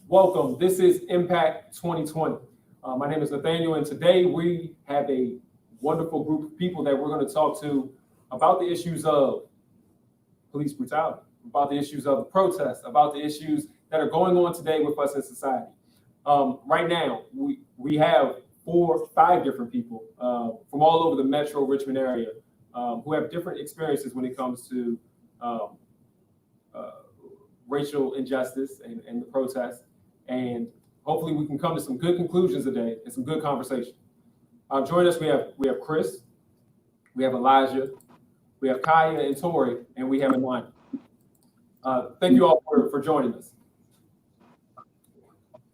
Welcome. This is Impact 2020. My name is Nathaniel, and today we have a wonderful group of people that we're going to talk to about the issues of police brutality, about the issues of protests, about the issues that are going on today with us in society. Right now, we have 5 different people from all over the metro Richmond area who have different experiences when it comes to um, uh, racial injustice and the protests. And hopefully we can come to some good conclusions today and some good conversation. Join us, we have Chris, we have Elijah, we have Kaya and Tori, and we have Imani. Thank you all for joining us.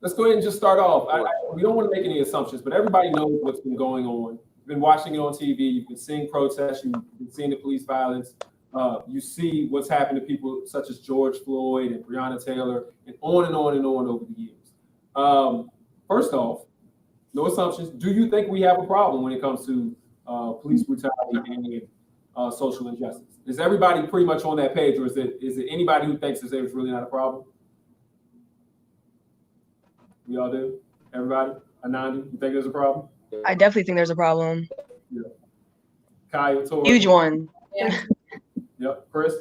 Let's go ahead and just start off. We don't want to make any assumptions, but everybody knows what's been going on. You've been watching it on TV, you've been seeing protests, you've been seeing the police violence. You see what's happened to people such as George Floyd and Breonna Taylor, and on and on and on over the years. First off, no assumptions. Do you think we have a problem when it comes to police brutality and social injustice? Is everybody pretty much on that page, or is it anybody who thinks that there's really not a problem? We all do? Everybody? Anandi, you think there's a problem? I definitely think there's a problem. Yeah. Kaya, Tori? Huge one. Yeah. Yep. Chris?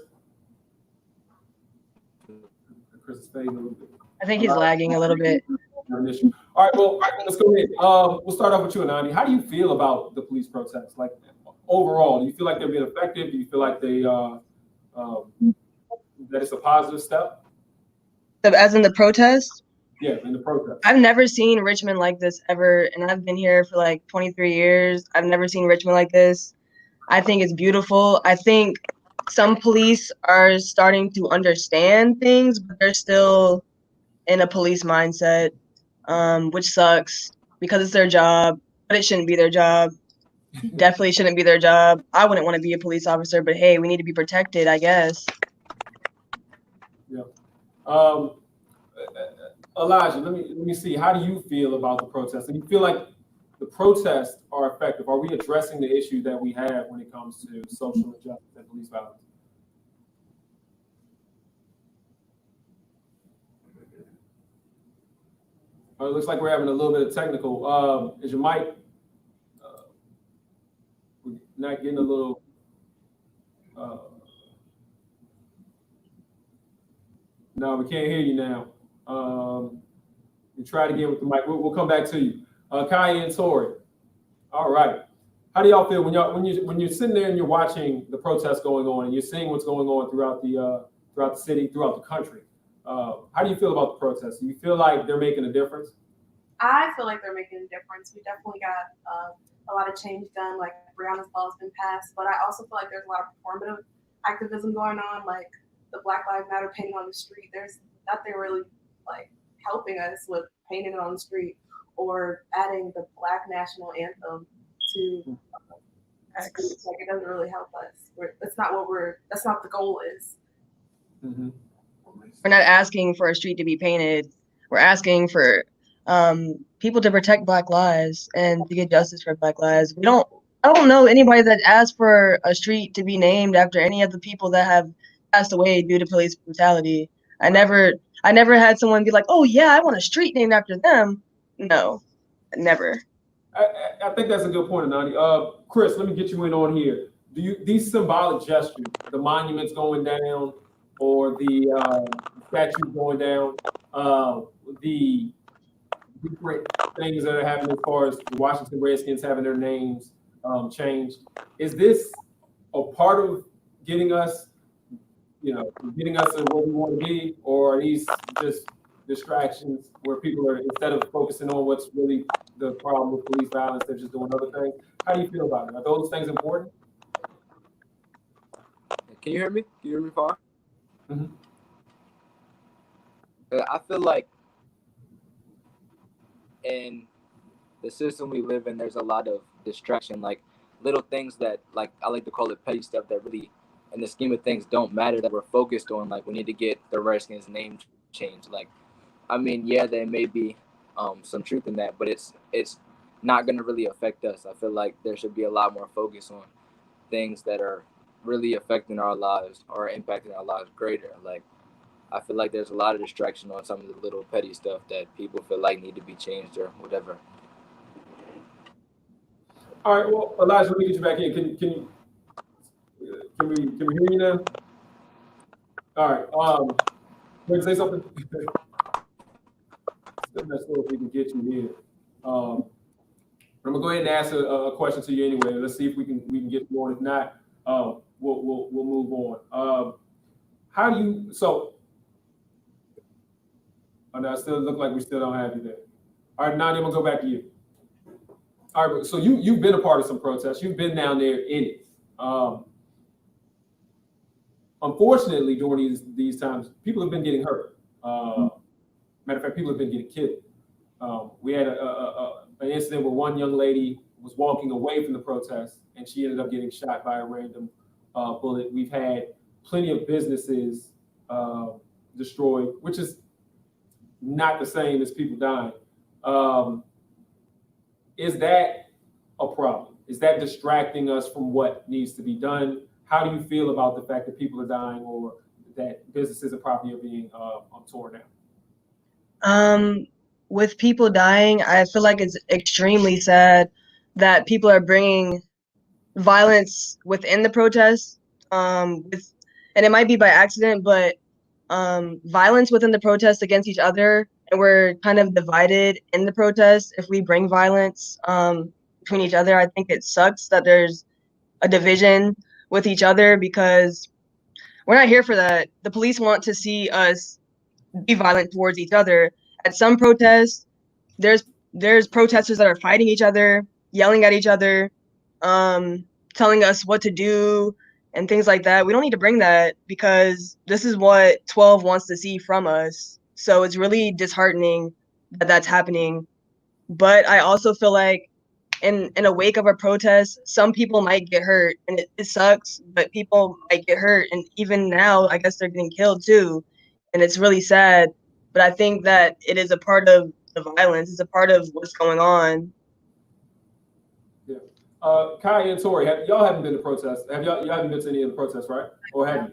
Chris is fading a little bit. I think he's lagging a little bit. All right, well, let's go ahead. We'll start off with you, Anandi. How do you feel about the police protests? Like, overall, do you feel like they're being effective? Do you feel like that it's a positive step? As in the protest? Yeah, in the protest. I've never seen Richmond like this ever, and I've been here for like 23 years. I've never seen Richmond like this. I think it's beautiful. I think some police are starting to understand things, but they're still in a police mindset, which sucks because it's their job, but it shouldn't be their job. Definitely shouldn't be their job. I wouldn't want to be a police officer, but hey, we need to be protected, I guess. Yeah. Elijah, let me see. How do you feel about the protests? Do you feel like the protests are effective? Are we addressing the issue that we have when it comes to social injustice and police violence? It looks like we're having a little bit of technical. Is your mic? We're not getting a little. No, we can't hear you now. You try it again with the mic. We'll come back to you. Kaya and Tori. All right. How do y'all feel when you're sitting there and you're watching the protests going on and you're seeing what's going on throughout the city, throughout the country? How do you feel about the protests? Do you feel like they're making a difference? I feel like they're making a difference. We definitely got a lot of change done, like Breonna's law has been passed, but I also feel like there's a lot of performative activism going on, like the Black Lives Matter painting on the street. There's nothing really like helping us with painting it on the street or adding the Black national anthem to streets. Like it doesn't really help us. That's not the goal is. Mm-hmm. We're not asking for a street to be painted. We're asking for people to protect Black lives and to get justice for Black lives. I don't know anybody that asked for a street to be named after any of the people that have passed away due to police brutality. I never had someone be like, "Oh yeah, I want a street named after them." No, never. I think that's a good point, Anandi. Chris, let me get you in on here. These symbolic gestures, the monuments going down, or the statues going down, the different things that are happening as far as the Washington Redskins having their names changed, is this a part of getting us to where we want to be, or are these just distractions where people are, instead of focusing on what's really the problem with police violence, they're just doing other things? How do you feel about it? Are those things important? Can you hear me? Can you hear me far? Mm-hmm. I feel like in the system we live in, there's a lot of distraction, like little things that, like, I like to call it petty stuff that really, in the scheme of things, don't matter, that we're focused on. Like, we need to get the Redskins name changed. Like, I mean, yeah, there may be some truth in that, but it's not going to really affect us. I feel like there should be a lot more focus on things that are really affecting our lives or impacting our lives greater. Like, I feel like there's a lot of distraction on some of the little petty stuff that people feel like need to be changed or whatever. All right, well, Elijah, let me get you back in. Can we hear you now? All right. Want to say something? Still not sure if we can get you in. I'm gonna go ahead and ask a question to you anyway. Let's see if we can get you on. If not, we'll move on. How do you so? Oh, no, it still look like we still don't have you there. All right, Nadia, I'm gonna go back to you. All right, so you've been a part of some protests. You've been down there in it. Unfortunately, during these times, people have been getting hurt. Matter of fact, people have been getting killed. We had an incident where one young lady was walking away from the protest, and she ended up getting shot by a random bullet. We've had plenty of businesses destroyed, which is not the same as people dying. Is that a problem? Is that distracting us from what needs to be done? How do you feel about the fact that people are dying or that businesses and property are being torn down? With people dying, I feel like it's extremely sad that people are bringing violence within the protests. And it might be by accident, but violence within the protests against each other, and we're kind of divided in the protests. If we bring violence between each other, I think it sucks that there's a division with each other because we're not here for that. The police want to see us be violent towards each other. At some protests, there's protesters that are fighting each other, yelling at each other, telling us what to do and things like that. We don't need to bring that because this is what 12 wants to see from us. So it's really disheartening that that's happening. But I also feel like in a wake of a protest, some people might get hurt, and it sucks, but people might get hurt. And even now, I guess they're getting killed too. And it's really sad. But I think that it is a part of the violence. It's a part of what's going on. Yeah. Kai and Tori, y'all haven't been to protests. Y'all haven't been to any of the protests, right? Or have you?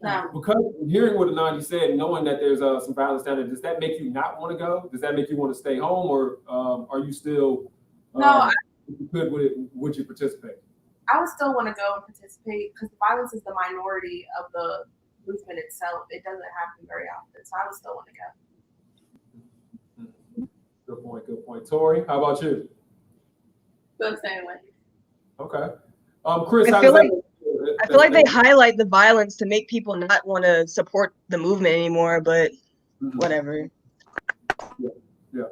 No. Because hearing what Anandi said, knowing that there's some violence down there, does that make you not want to go? Does that make you want to stay home, or are you still? No. If you could, would you participate? I would still want to go and participate because violence is the minority of the movement itself. It doesn't happen very often, so I would still want to go. Good point. Good point. Tori, how about you? Feel the same way. Okay. Chris, I feel like they highlight the violence to make people not want to support the movement anymore, but whatever. Yeah.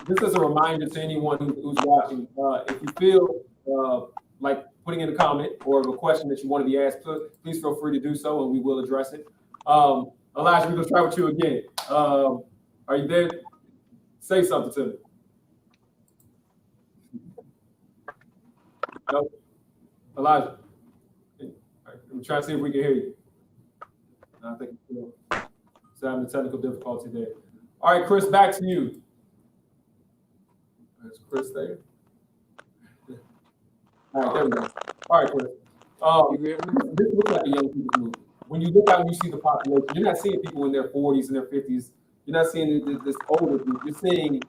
Just as a reminder to anyone who's watching, if you feel like putting in a comment or a question that you want to be asked, please feel free to do so, and we will address it. Elijah, we're going to try with you again. Are you there? Say something to me. No? Elijah, I'm trying to see if we can hear you. I think we're having a technical difficulty there. All right, Chris, back to you. Is Chris there? All right, there we go. All right, Chris. This looks like a young people's movement. When you look out and you see the population, you're not seeing people in their 40s and their 50s. You're not seeing this older group. You're seeing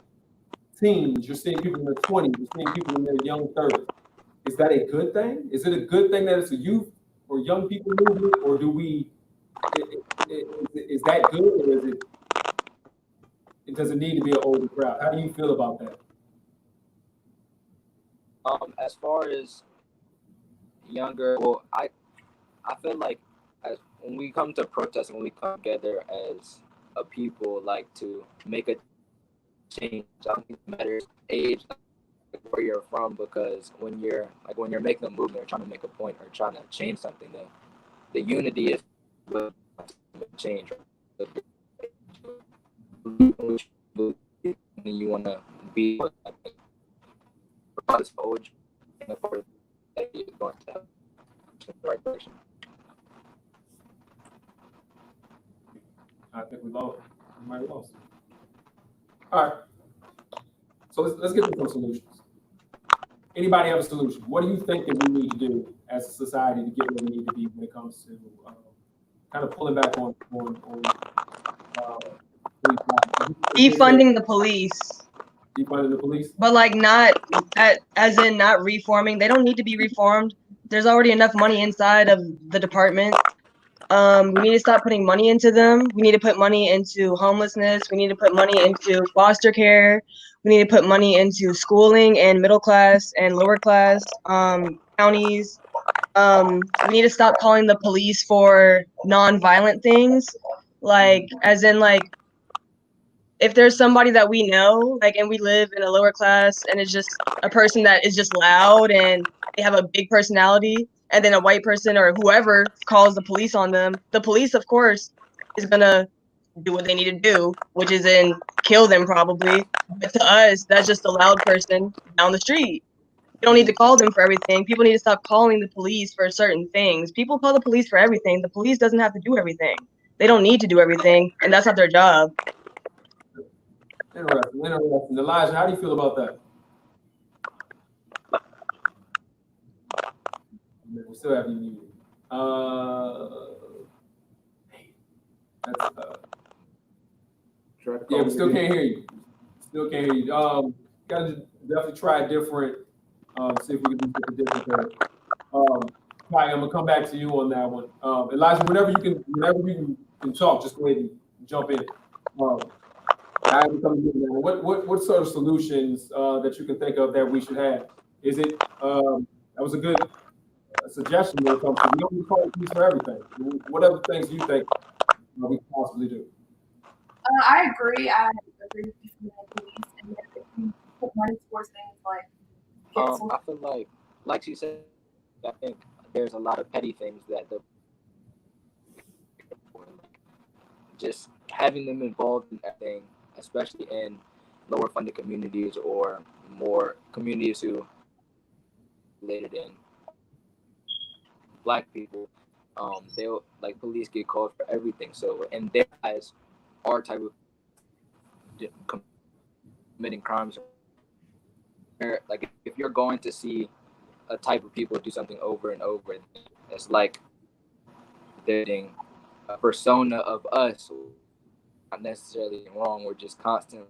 teens. You're seeing people in their 20s. You're seeing people in their young 30s. Is that a good thing? Is it a good thing that it's a youth or young people movement, or do we? Is that good, or is it does it need to be an older crowd? How do you feel about that? As far as younger, well, I feel like when we come to protest, when we come together as a people, like to make a change, I don't think it matters age, where you're from, because when you're making a movement or trying to make a point or trying to change something, the unity is what change. You want to be this old that you're going to have in the right direction. I think we lost. We might have lost. All right. So let's get to some solutions. Anybody have a solution? What do you think that we need to do as a society to get where we need to be when it comes to kind of pulling back on police officers? Defunding the police, Defunding the police? but like not as in not reforming. They don't need to be reformed. There's already enough money inside of the department. We need to stop putting money into them. We need to put money into homelessness. We need to put money into foster care. We need to put money into schooling and middle class and lower class counties. We need to stop calling the police for non-violent things, like as in like if there's somebody that we know, like, and we live in a lower class and it's just a person that is just loud and they have a big personality, and then a white person or whoever calls the police on them, the police, of course, is gonna do what they need to do, which is in kill them probably. But to us, that's just a loud person down the street. You don't need to call them for everything. People need to stop calling the police for certain things. People call the police for everything. The police doesn't have to do everything. They don't need to do everything, and that's not their job. Interesting. Elijah, how do you feel about that? We still have you muted. Yeah, we still can't hear you. Still can't hear you. Gotta definitely try different. See if we can do something different there. Kai, I'm gonna come back to you on that one. Elijah, whenever you can talk, just go ahead and jump in. What sort of solutions that you can think of that we should have? Is it that was a good suggestion when it comes to we don't need to call the police for everything. What other things do you think we can possibly do? I agree. I agree with you on the police, and if you put money towards things like I feel like she said, I think there's a lot of petty things that just having them involved in that thing, especially in lower funded communities or more communities who related in Black people, they'll like police get called for everything. So in their eyes, our type of committing crimes, like if you're going to see a type of people do something over and over, it's like they're getting a persona of us, not necessarily wrong. We're just constantly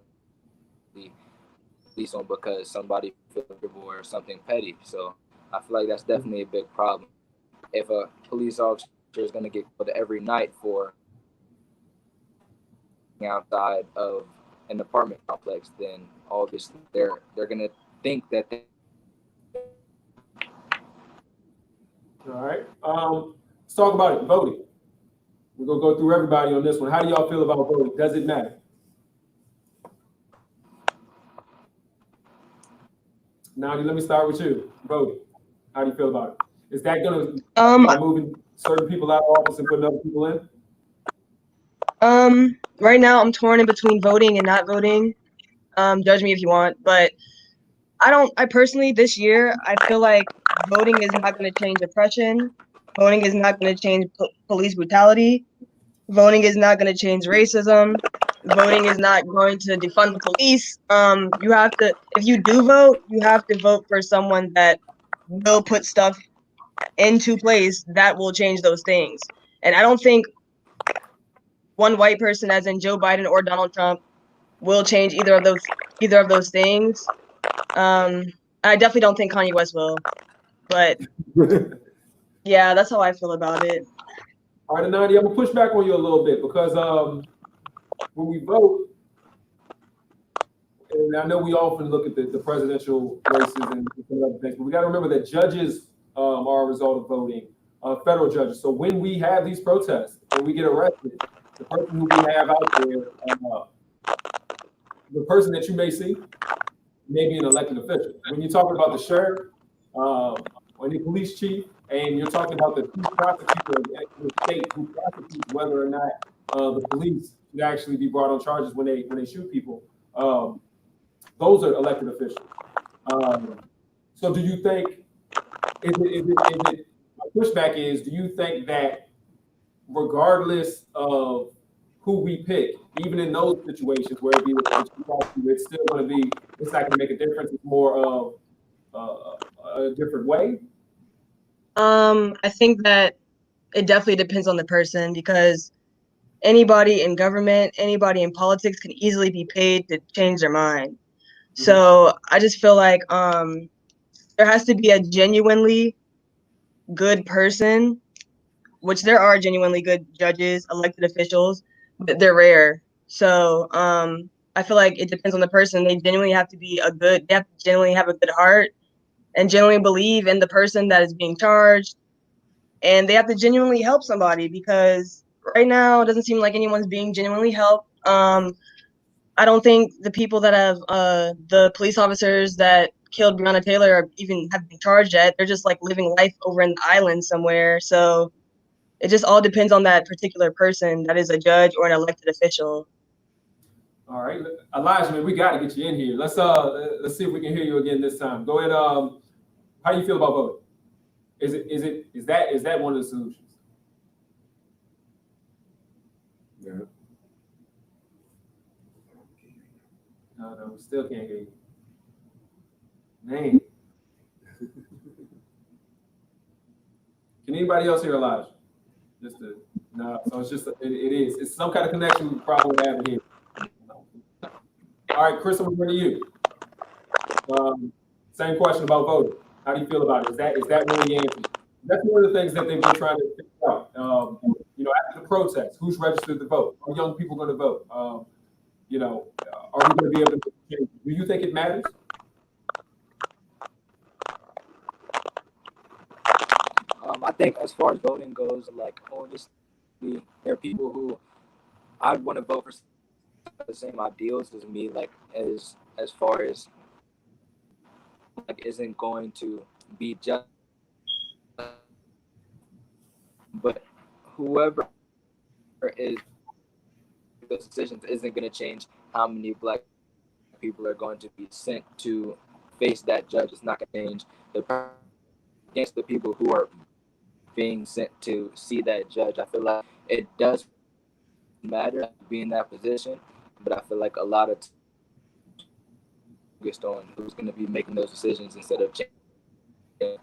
police on because somebody feels or something petty. So I feel like that's definitely a big problem. If a police officer is going to get killed every night for outside of an apartment complex, then obviously they're going to think that they. All right. Let's talk about it. Voting. We're gonna go through everybody on this one. How do y'all feel about voting? Does it matter? Nani, let me start with you. Voting. How do you feel about it? Is that gonna by moving certain people out of office and putting other people in? Right now I'm torn in between voting and not voting. Judge me if you want, but I personally this year I feel like voting is not going to change oppression. Voting is not going to change police brutality. Voting is not going to change racism. Voting is not going to defund the police. You have to, if you do vote, you have to vote for someone that will put stuff into place that will change those things. And I don't think one white person, as in Joe Biden or Donald Trump, will change either of those things. I definitely don't think Kanye West will, but yeah, that's how I feel about it. All right, Nani, I'm gonna push back on you a little bit because when we vote, and I know we often look at the presidential races and some other things, but we got to remember that judges are a result of voting, federal judges. So when we have these protests and we get arrested, the person who we have out there, the person that you may see, may be an elected official. When you're talking about the sheriff or the police chief, and you're talking about the chief prosecutor of the state who prosecutes whether or not the police should actually be brought on charges when they shoot people, those are elected officials. So do you think, my pushback is, do you think that regardless of who we pick, even in those situations where it be it's still going to be, it's not going to make a difference, it's more of a different way? I think that it definitely depends on the person because anybody in government, anybody in politics can easily be paid to change their mind. So I just feel like there has to be a genuinely good person, which there are genuinely good judges, elected officials, but they're rare. So I feel like it depends on the person. They genuinely have to be they have to genuinely have a good heart and genuinely believe in the person that is being charged. And they have to genuinely help somebody because right now it doesn't seem like anyone's being genuinely helped. I don't think the people that have the police officers that killed Breonna Taylor are even have been charged yet. They're just like living life over in the island somewhere. So it just all depends on that particular person that is a judge or an elected official. All right, Elijah, man, we got to get you in here. Let's see if we can hear you again this time. Go ahead. How do you feel about voting? Is that one of the solutions? Yeah. No, we still can't hear you. Man. Can anybody else hear Elijah? No, so it's just it is. It's some kind of connection problem we're having here. All right, Chris, I'm going to you. Same question about voting. How do you feel about it? Is that one of the answers? That's one of the things that they've been trying to figure out. After the protest, who's registered to vote? Are young people going to vote? Are we going to be able to change? Do you think it matters? I think as far as voting goes, like obviously there are people who I'd want to vote for the same ideals as me, like as far as like isn't going to be just, but whoever is those decisions isn't going to change how many Black people are going to be sent to face that judge. It's not going to change against the people who are being sent to see that judge. I feel like it does matter to be in that position, but I feel like a lot of focused on who's going to be making those decisions instead of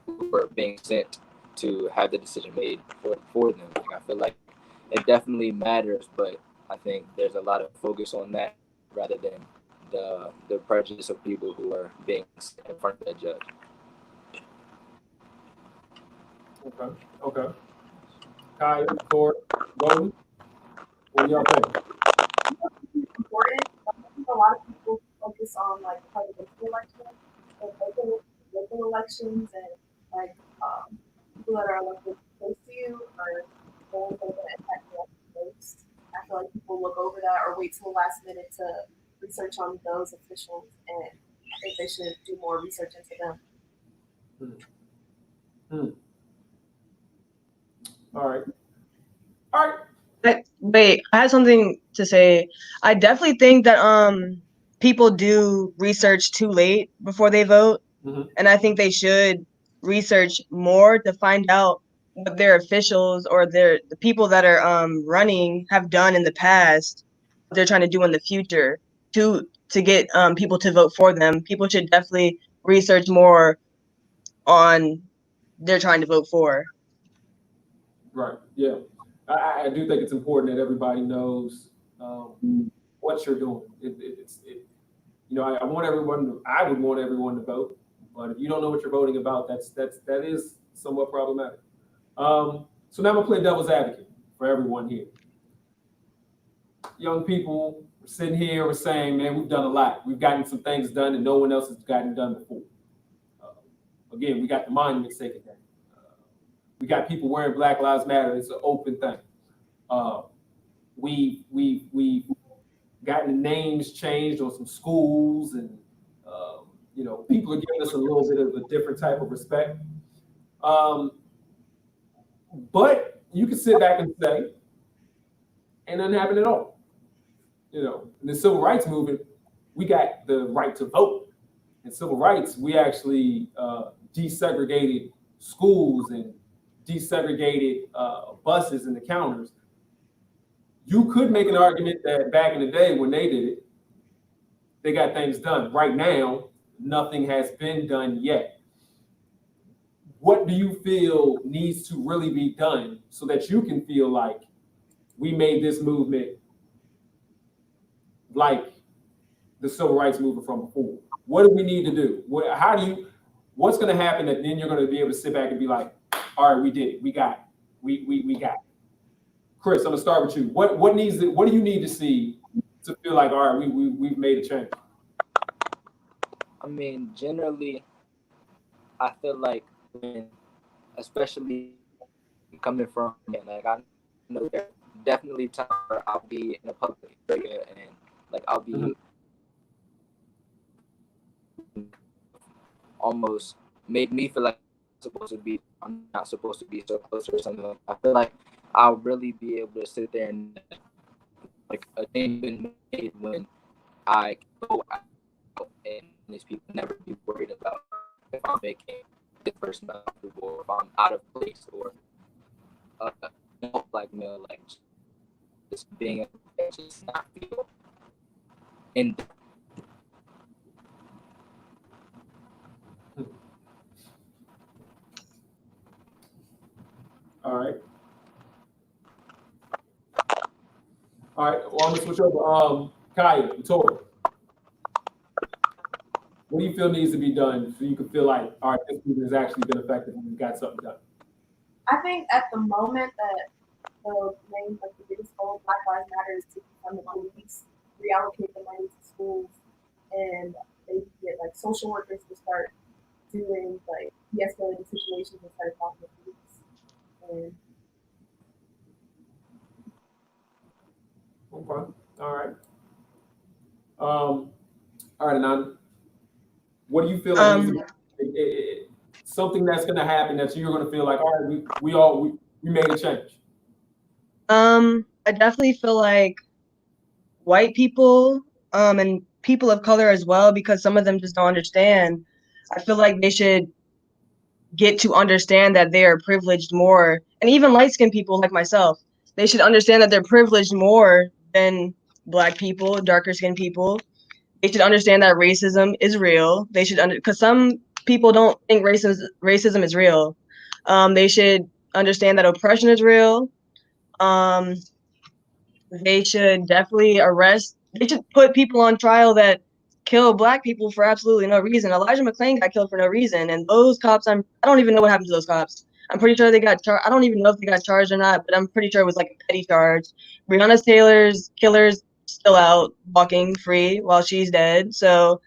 who are being sent to have the decision made for them. Like, I feel like it definitely matters, but I think there's a lot of focus on that rather than the prejudice of people who are being sent in front of that judge. Okay. Kaya, Tor, Golden, what do y'all think? Important. I think a lot of people focus on like presidential elections and local elections and like people that are elected close to you are the ones that are going to impact you the most. I feel like people look over that or wait till the last minute to research on those officials, and I think they should do more research into them. All right. Wait, I had something to say. I definitely think that people do research too late before they vote, and I think they should research more to find out what their officials or the people that are running have done in the past, what they're trying to do in the future to get people to vote for them. People should definitely research more on they're trying to vote for. Right. Yeah. I do think it's important that everybody knows what you're doing. I want everyone. I would want everyone to vote, but if you don't know what you're voting about, that is somewhat problematic. So now I'm gonna play devil's advocate for everyone here. Young people are sitting here, we're saying, man, we've done a lot. We've gotten some things done that no one else has gotten done before. Again, we got the monument taken down. We got people wearing Black Lives Matter. It's an open thing. We've gotten the names changed on some schools, and people are giving us a little bit of a different type of respect. But you can sit back and say, ain't nothing happened at all. In the civil rights movement, we got the right to vote. In civil rights, we actually desegregated schools and desegregated buses and the counters. You could make an argument that back in the day when they did it, they got things done. Right now, nothing has been done yet. what do you feel needs to really be done so that you can feel like we made this movement like the civil rights movement from before? What do we need to do? What's going to happen that then you're going to be able to sit back and be like, all right, we did it. We got it. We got it. Chris, I'm going to start with you. What do you need to see to feel like, all right, we've made a change? I mean, generally, I feel like especially coming from, like, I know there definitely times where I'll be in a public area and like I'll be almost made me feel like I'm not supposed to be so close or something. I feel like I'll really be able to sit there and like a thing been made when I go out and these people never be worried about if I'm making this person uncomfortable or if I'm out of place or black male, like just being just not feel in. All right. Well, I'm gonna switch over. Kaya, Tori, what do you feel needs to be done so you can feel like, all right, this movement has actually been effective and we got something done? I think at the moment that the main, like the biggest goal of Black Lives Matter is to fund the police, reallocate the money to schools, and they get like social workers to start doing like de-escalating situations and start talking to police. And Okay. All right. All right, Anand. What do you feel like needs to be, something that's going to happen that you're going to feel like, all right, we made a change? I definitely feel like white people, and people of color as well, because some of them just don't understand. I feel like they should get to understand that they are privileged more, and even light-skinned people like myself, they should understand that they're privileged more than Black people, darker-skinned people. They should understand that racism is real. They should because some people don't think racism is real. They should understand that oppression is real. They should definitely they should put people on trial that kill Black people for absolutely no reason. Elijah McClain got killed for no reason, and those cops, I don't even know what happened to those cops. I'm pretty sure they got charged. I don't even know if they got charged or not, but I'm pretty sure it was like a petty charge. Breonna Taylor's killer's still out walking free while she's dead. So,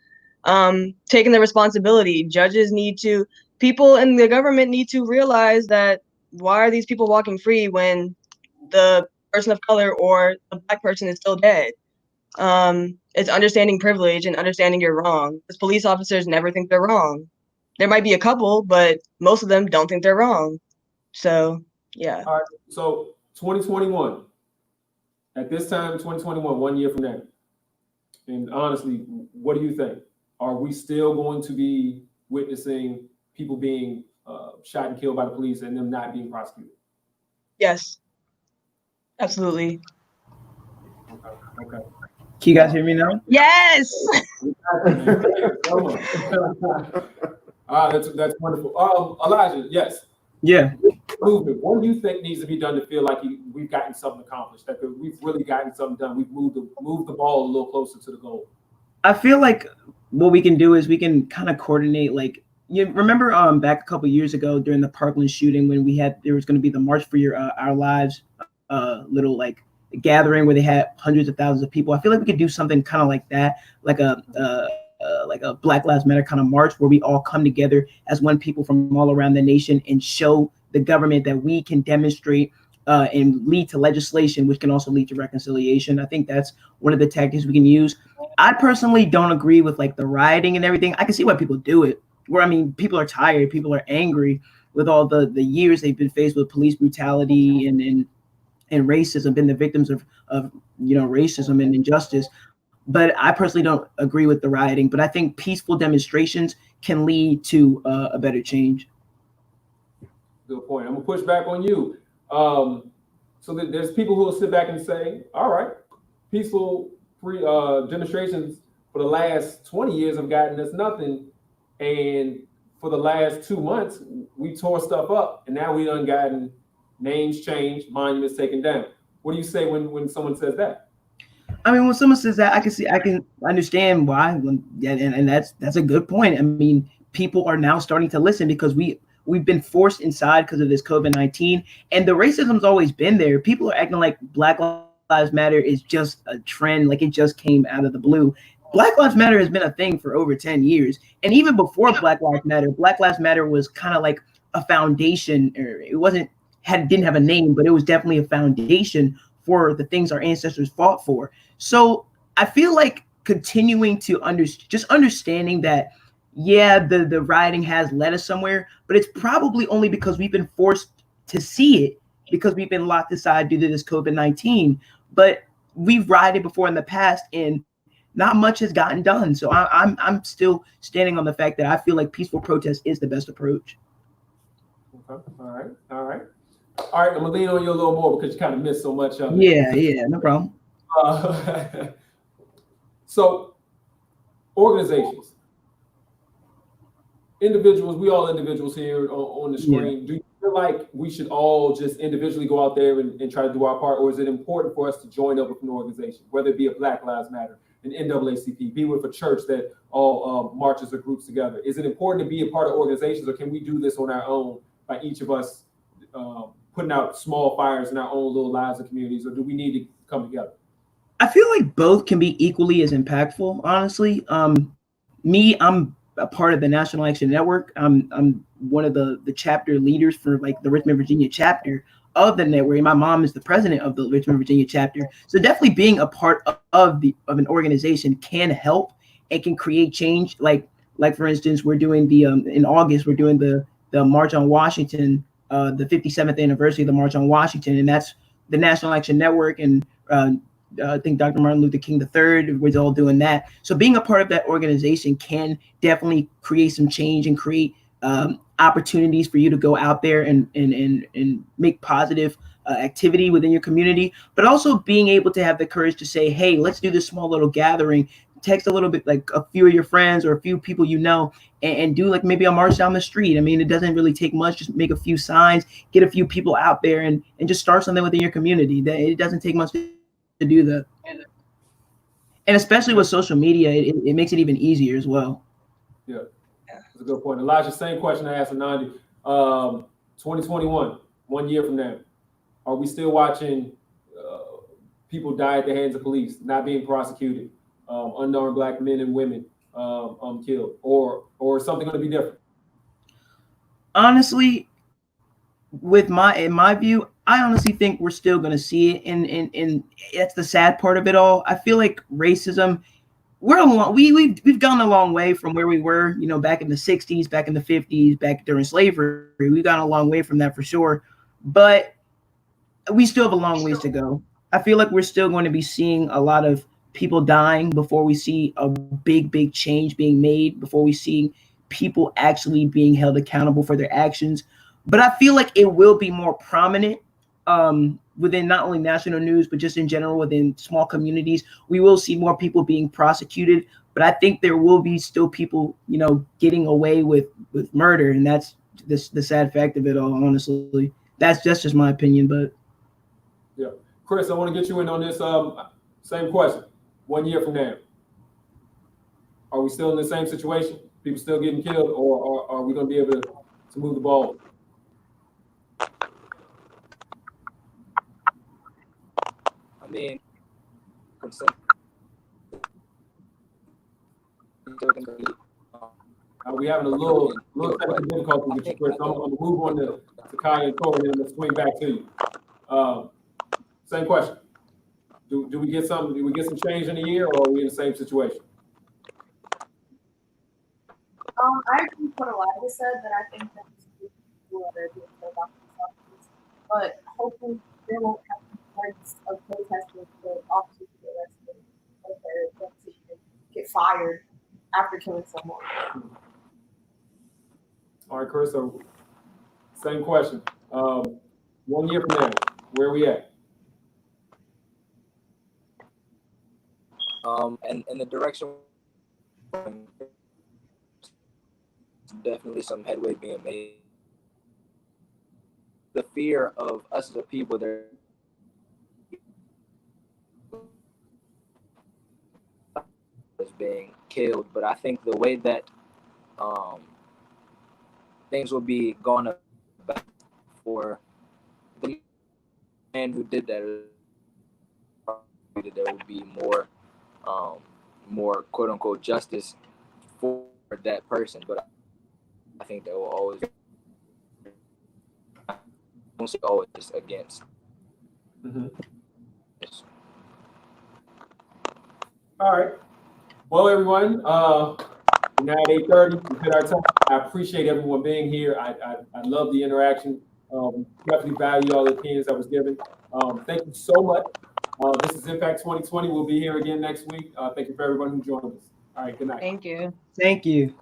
taking the responsibility. Judges people in the government need to realize that why are these people walking free when the person of color or the Black person is still dead? It's understanding privilege and understanding you're wrong. Because police officers never think they're wrong. There might be a couple, but most of them don't think they're wrong. So, yeah. All right. So 2021, at this time, 2021, 1 year from now, and honestly, what do you think? Are we still going to be witnessing people being shot and killed by the police and them not being prosecuted? Yes. Absolutely. Okay. Can you guys hear me now? Yes. That's wonderful. Elijah, yes. Yeah. Movement. What do you think needs to be done to feel like we've gotten something accomplished? That we've really gotten something done. We've moved the ball a little closer to the goal. I feel like what we can do is we can kind of coordinate. Like, you remember back a couple years ago during the Parkland shooting when there was going to be the March for Our Lives, little like gathering where they had hundreds of thousands of people. I feel like we could do something kind of like that, like a Black Lives Matter kind of march where we all come together as one people from all around the nation and show the government that we can demonstrate and lead to legislation, which can also lead to reconciliation. I think that's one of the tactics we can use. I personally don't agree with like the rioting and everything. I can see why people do it. People are tired, people are angry with all the years they've been faced with police brutality and racism, been the victims of racism and injustice. But I personally don't agree with the rioting. But I think peaceful demonstrations can lead to a better change. Good point. I'm gonna push back on you. So that there's people who will sit back and say, all right, peaceful demonstrations for the last 20 years have gotten us nothing. And for the last 2 months, we tore stuff up, and now we done gotten names changed, monuments taken down. What do you say when someone says that? I mean, when someone says that, I can understand why. And that's a good point. I mean, people are now starting to listen because we've been forced inside because of this COVID-19, and the racism's always been there. People are acting like Black Lives Matter is just a trend, like it just came out of the blue. Black Lives Matter has been a thing for over 10 years, and even before Black Lives Matter was kind of like a foundation, or it didn't have a name, but it was definitely a foundation for the things our ancestors fought for. So I feel like continuing to understanding that, yeah, the rioting has led us somewhere, but it's probably only because we've been forced to see it, because we've been locked aside due to this COVID-19. But we've rioted before in the past, and not much has gotten done. So I'm still standing on the fact that I feel like peaceful protest is the best approach. Okay. All right. I'm gonna lean on you a little more because you kind of missed so much of it. Yeah, no problem. So, organizations, individuals, we all individuals here on the screen. Yeah. Do you feel like we should all just individually go out there and try to do our part, or is it important for us to join up with an organization, whether it be a Black Lives Matter, an NAACP, be with a church that all marches or groups together? Is it important to be a part of organizations, or can we do this on our own by each of us putting out small fires in our own little lives and communities, or do we need to come together? I feel like both can be equally as impactful, honestly. I'm a part of the National Action Network. I'm one of the chapter leaders for like the Richmond, Virginia chapter of the network. My mom is the president of the Richmond, Virginia chapter. So definitely being a part of an organization can help and can create change. Like for instance, we're doing in August, we're doing the March on Washington, the 57th anniversary of the March on Washington, and that's the National Action Network, and I think Dr. Martin Luther King III was all doing that. So being a part of that organization can definitely create some change and create opportunities for you to go out there and make positive activity within your community, but also being able to have the courage to say, hey, let's do this small little gathering, text a little bit, like a few of your friends or a few people you know, and do like maybe a march down the street. I mean, it doesn't really take much. Just make a few signs, get a few people out there, and just start something within your community. It doesn't take much to do that. And especially with social media, it makes it even easier as well. Yeah, that's a good point. Elijah, same question I asked Anandi. 2021, 1 year from now, are we still watching people die at the hands of police, not being prosecuted, unarmed Black men and women killed, or is something going to be different? Honestly, in my view, I honestly think we're still going to see it, and that's the sad part of it all. I feel like racism, we've gone a long way from where we were, back in the 60s, back in the 50s, back during slavery. We've gone a long way from that for sure, but we still have a long ways to go. I feel like we're still going to be seeing a lot of people dying before we see a big change being made, before we see people actually being held accountable for their actions. But I feel like it will be more prominent within not only national news, but just in general within small communities. We will see more people being prosecuted, but I think there will be still people, getting away with murder, and that's the sad fact of it all. Honestly, that's just my opinion. But yeah, Chris, I want to get you in on this same question. 1 year from now, are we still in the same situation? People still getting killed, or are we going to be able to move the ball? I mean, we having a little technical difficulty with you, Chris. I'm going to move on to Kai and Corey, and then we'll swing back to you. Same question. Do we get some? Do we get some change in a year, or are we in the same situation? I agree with what Elijah said, that I think that people are being killed off themselves, but hopefully there won't have reports of protesters with officers get arrested, or they're going to get fired after killing someone. All right, Chris. So same question. 1 year from now, where are we at? And in the direction definitely some headway being made. The fear of us as a people, there is being killed, but I think the way that things will be gone about for the man who did that, there will be more quote unquote justice for that person. But I think there will always against. Mhm. All right. Well, everyone, we're now at 8:30. We hit our time. I appreciate everyone being here. I love the interaction. Definitely value all the opinions that was given. Thank you so much. This is Impact 2020. We'll be here again next week. Thank you for everyone who joined us. All right. Good night. Thank you. Thank you.